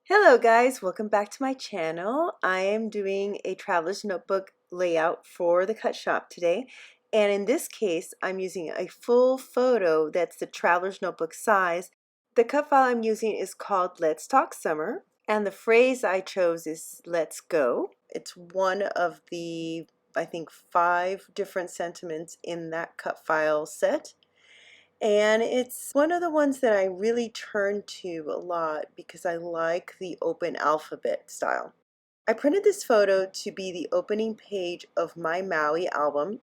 Hello guys, welcome back to my channel. I am doing a traveler's notebook layout for the Cut Shop today, and in this case I'm using a full photo that's the traveler's notebook size. The cut file I'm using is called Let's Talk Summer, and the phrase I chose is Let's Go. It's one of the, I think, 5 different sentiments in that cut file set. And it's one of the ones that I really turn to a lot because I like the open alphabet style. I printed this photo to be the opening page of my Maui album.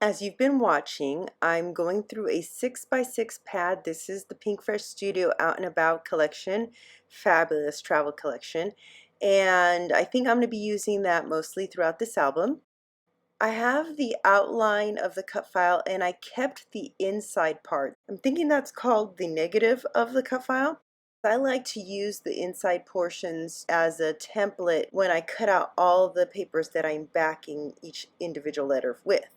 As you've been watching, I'm going through a 6x6 pad. This is the Pinkfresh Studio Out and About collection, fabulous travel collection. And I think I'm going to be using that mostly throughout this album. I have the outline of the cut file and I kept the inside part. I'm thinking that's called the negative of the cut file. I like to use the inside portions as a template when I cut out all the papers that I'm backing each individual letter with.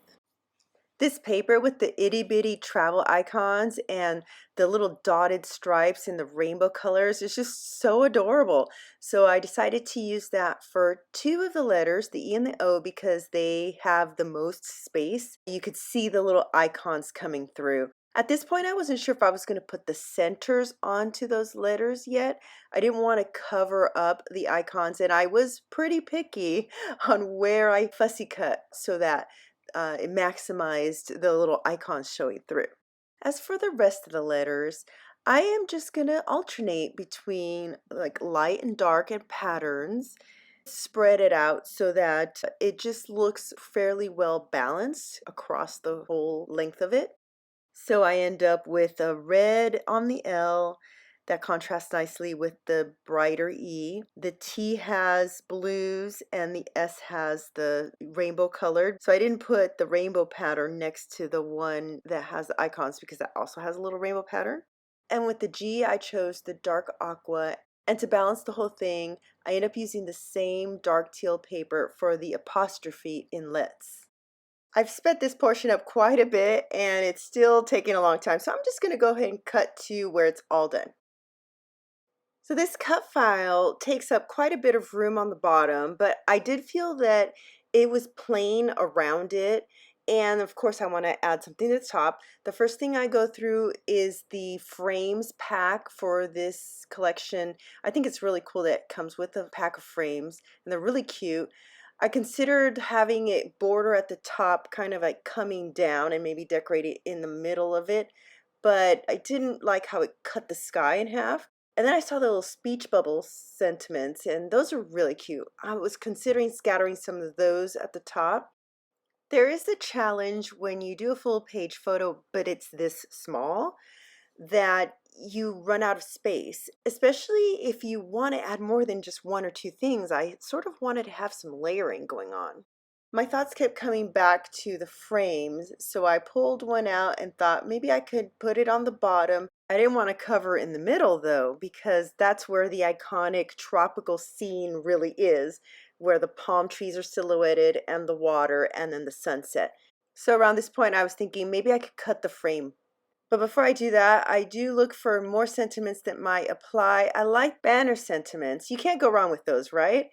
This paper with the itty bitty travel icons and the little dotted stripes in the rainbow colors is just so adorable. So I decided to use that for 2 of the letters, the E and the O, because they have the most space. You could see the little icons coming through. At this point, I wasn't sure if I was going to put the centers onto those letters yet. I didn't want to cover up the icons, and I was pretty picky on where I fussy cut so that it maximized the little icons showing through. As for the rest of the letters, I am just going to alternate between like light and dark and patterns, spread it out so that it just looks fairly well balanced across the whole length of it. So I end up with a red on the L that contrasts nicely with the brighter E. The T has blues and the S has the rainbow colored. So I didn't put the rainbow pattern next to the one that has the icons because that also has a little rainbow pattern. And with the G, I chose the dark aqua. And to balance the whole thing, I end up using the same dark teal paper for the apostrophe in Let's. I've sped this portion up quite a bit and it's still taking a long time, so I'm just going to go ahead and cut to where it's all done. So this cut file takes up quite a bit of room on the bottom, but I did feel that it was plain around it, and of course I want to add something to the top. The first thing I go through is the frames pack for this collection. I think it's really cool that it comes with a pack of frames, and they're really cute. I considered having it border at the top, kind of like coming down, and maybe decorate it in the middle of it, but I didn't like how it cut the sky in half. And then I saw the little speech bubble sentiments, and those are really cute. I was considering scattering some of those at the top. There is a challenge when you do a full page photo, but it's this small, that you run out of space, especially if you want to add more than just 1 or 2 things. I sort of wanted to have some layering going on. My thoughts kept coming back to the frames, so I pulled one out and thought maybe I could put it on the bottom. I didn't want to cover in the middle though, because that's where the iconic tropical scene really is, where the palm trees are silhouetted and the water and then the sunset. So around this point I was thinking maybe I could cut the frame. But before I do that, I do look for more sentiments that might apply. I like banner sentiments. You can't go wrong with those, right?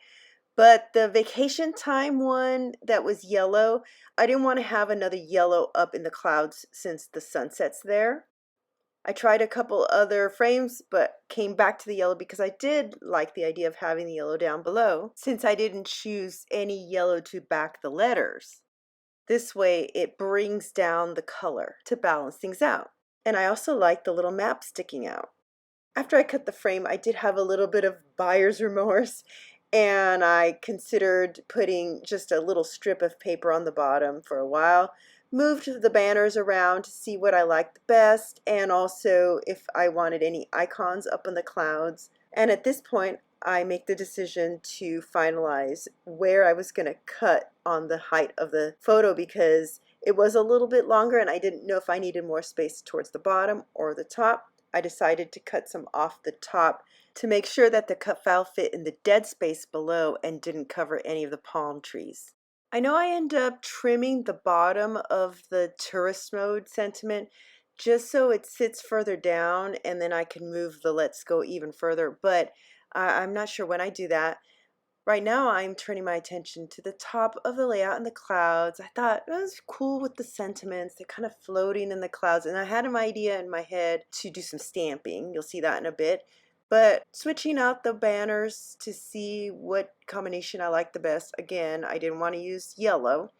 But the vacation time one that was yellow, I didn't want to have another yellow up in the clouds since the sunset's there. I tried a couple other frames, but came back to the yellow because I did like the idea of having the yellow down below, since I didn't choose any yellow to back the letters. This way it brings down the color to balance things out. And I also like the little map sticking out. After I cut the frame, I did have a little bit of buyer's remorse, and I considered putting just a little strip of paper on the bottom for a while, moved the banners around to see what I liked the best, and also if I wanted any icons up in the clouds. And at this point, I make the decision to finalize where I was going to cut on the height of the photo because it was a little bit longer and I didn't know if I needed more space towards the bottom or the top. I decided to cut some off the top to make sure that the cut file fit in the dead space below and didn't cover any of the palm trees. I know I end up trimming the bottom of the tourist mode sentiment just so it sits further down and then I can move the let's go even further, but I'm not sure when I do that. Right now, I'm turning my attention to the top of the layout in the clouds. I thought it was cool with the sentiments. They're kind of floating in the clouds. And I had an idea in my head to do some stamping. You'll see that in a bit. But switching out the banners to see what combination I like the best. Again, I didn't want to use yellow.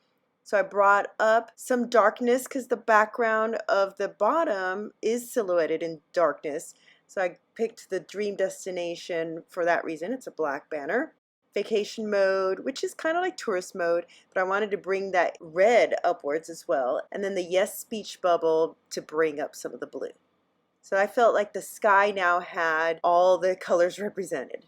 So I brought up some darkness because the background of the bottom is silhouetted in darkness. So I picked the Dream Destination for that reason. It's a black banner. Vacation mode, which is kind of like tourist mode, but I wanted to bring that red upwards as well. And then the yes speech bubble to bring up some of the blue. So I felt like the sky now had all the colors represented.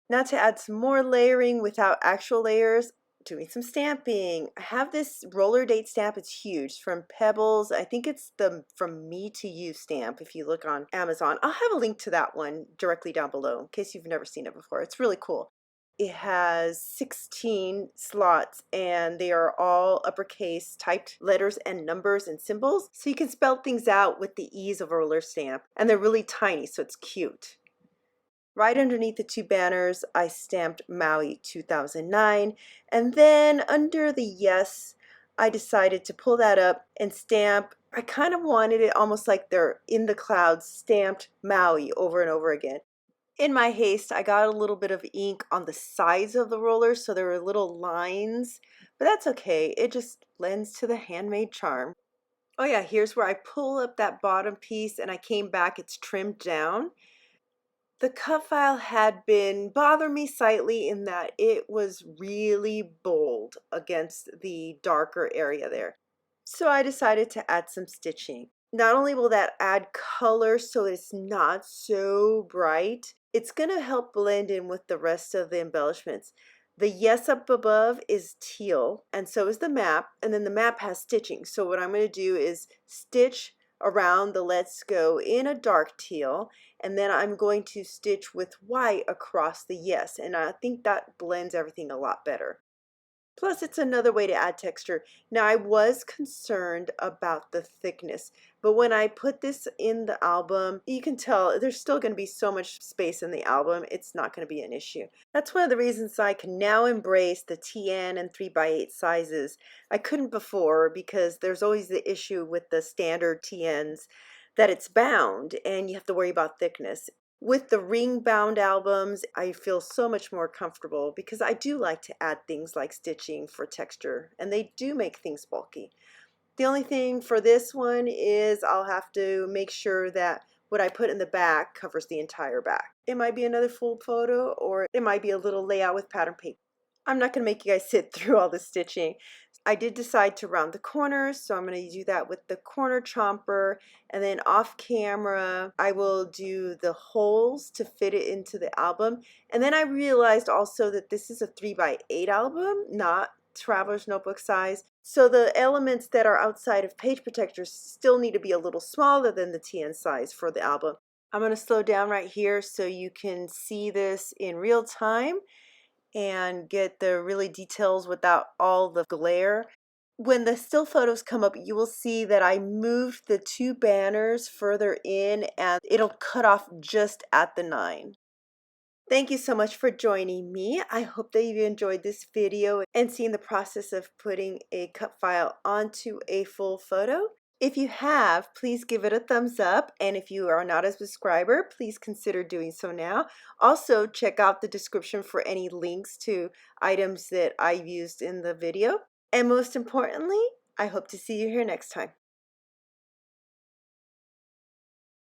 Now to add some more layering without actual layers, doing some stamping. I have this roller date stamp. It's huge, from Pebbles. I think it's the From Me to You stamp if you look on Amazon. I'll have a link to that one directly down below in case you've never seen it before. It's really cool. It has 16 slots and they are all uppercase typed letters and numbers and symbols. So you can spell things out with the ease of a roller stamp. And they're really tiny, so it's cute. Right underneath the two banners, I stamped Maui 2009. And then under the yes, I decided to pull that up and stamp. I kind of wanted it almost like they're in the clouds, stamped Maui over and over again. In my haste, I got a little bit of ink on the sides of the roller, so there were little lines, but that's okay. It just lends to the handmade charm. Oh yeah, here's where I pull up that bottom piece and I came back, it's trimmed down. The cut file had been bothering me slightly in that it was really bold against the darker area there. So I decided to add some stitching. Not only will that add color so it's not so bright, it's going to help blend in with the rest of the embellishments. The yes up above is teal, and so is the map, and then the map has stitching. So what I'm going to do is stitch around the let's go in a dark teal, and then I'm going to stitch with white across the yes, and I think that blends everything a lot better. Plus, it's another way to add texture. Now, I was concerned about the thickness, but when I put this in the album, you can tell there's still going to be so much space in the album, it's not going to be an issue. That's one of the reasons I can now embrace the TN and 3x8 sizes. I couldn't before because there's always the issue with the standard TNs that it's bound and you have to worry about thickness. With the ring bound albums, I feel so much more comfortable because I do like to add things like stitching for texture, and they do make things bulky. The only thing for this one is I'll have to make sure that what I put in the back covers the entire back. It might be another full photo, or it might be a little layout with pattern paper. I'm not going to make you guys sit through all the stitching. I did decide to round the corners, so I'm going to do that with the corner chomper, and then off camera I will do the holes to fit it into the album. And then I realized also that this is a 3x8 album, not Traveler's Notebook size. So the elements that are outside of page protectors still need to be a little smaller than the TN size for the album. I'm going to slow down right here so you can see this in real time and get the really details without all the glare. When the still photos come up, you will see that I moved the two banners further in and it'll cut off just at the 9. Thank you so much for joining me. I hope that you enjoyed this video and seeing the process of putting a cut file onto a full photo. If you have, please give it a thumbs up, and if you are not a subscriber, please consider doing so now. Also, check out the description for any links to items that I used in the video. And most importantly, I hope to see you here next time.